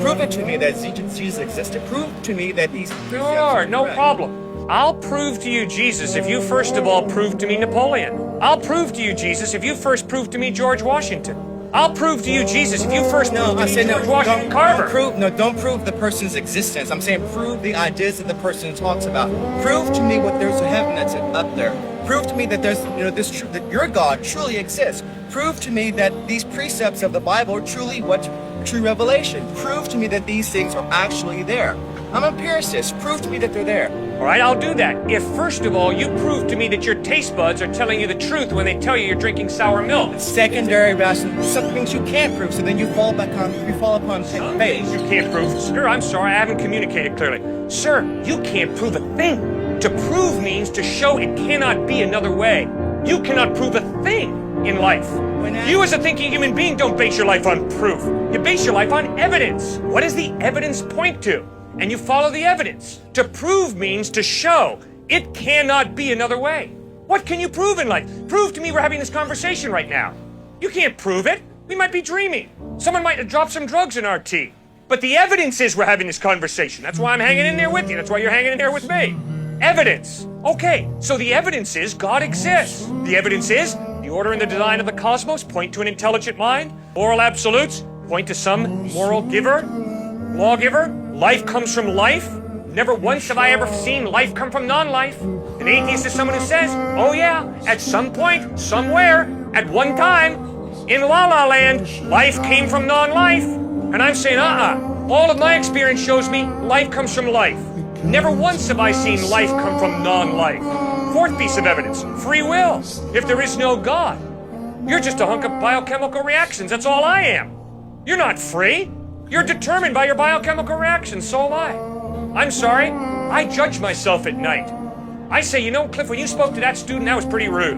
Prove it to me that Jesus existed. Prove to me that these... No problem. I'll prove to you Jesus if you first of all prove to me Napoleon. I'll prove to you Jesus if you first prove to me George Washington. I'll prove to you Jesus if you first prove to me George Washington Carver. Don't prove the person's existence. I'm saying prove the ideas that the person talks about. Prove to me what there's a heaven that's up there. Prove to me that there's, that your God truly exists. Prove to me that these precepts of the Bible are truly true revelation. Prove to me that these things are actually there. I'm an empiricist. Prove to me that they're there. All right, I'll do that. If, first of all, you prove to me that your taste buds are telling you the truth when they tell you you're drinking sour milk. Secondary rational, some things you can't prove, so then you fall upon faith. You can't prove. Sir, I'm sorry, I haven't communicated clearly. Sir, you can't prove a thing. To prove means to show it cannot be another way. You cannot prove a thing in life. You as a thinking human being don't base your life on proof. You base your life on evidence. What does the evidence point to? And you follow the evidence. To prove means to show. It cannot be another way. What can you prove in life? Prove to me we're having this conversation right now. You can't prove it. We might be dreaming. Someone might have dropped some drugs in our tea. But the evidence is we're having this conversation. That's why I'm hanging in there with you. That's why you're hanging in there with me. Evidence. Okay, so the evidence is God exists. The evidence is the order and the design of the cosmos point to an intelligent mind. Moral absolutes point to some moral giver, lawgiver. Life comes from life. Never once have I ever seen life come from non-life. An atheist is someone who says, oh yeah, at some point, somewhere, at one time, in La La Land, life came from non-life. And I'm saying, all of my experience shows me life comes from life. Never once have I seen life come from non-life. Fourth piece of evidence, free will. If there is no God, you're just a hunk of biochemical reactions. That's all I am. You're not free. You're determined by your biochemical reactions, so am I. I'm sorry, I judge myself at night. I say, you know, Cliff, when you spoke to that student, that was pretty rude.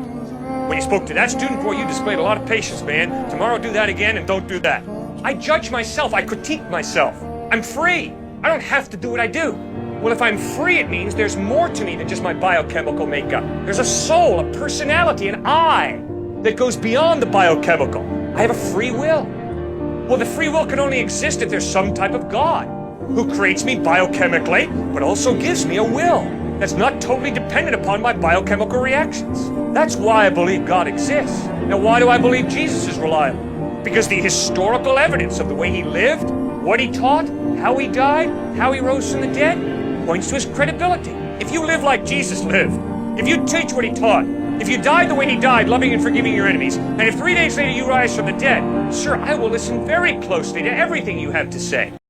When you spoke to that student, boy, you displayed a lot of patience, man. Tomorrow do that again and don't do that. I judge myself, I critique myself. I'm free. I don't have to do what I do. Well, if I'm free, it means there's more to me than just my biochemical makeup. There's a soul, a personality, an I that goes beyond the biochemical. I have a free will. Well, the free will can only exist if there's some type of God who creates me biochemically, but also gives me a will that's not totally dependent upon my biochemical reactions. That's why I believe God exists. Now, why do I believe Jesus is reliable? Because the historical evidence of the way he lived, what he taught, how he died, how he rose from the dead, points to his credibility. If you live like Jesus lived, if you teach what he taught, if you died the way he died, loving and forgiving your enemies, and if 3 days later you rise from the dead, sir, I will listen very closely to everything you have to say.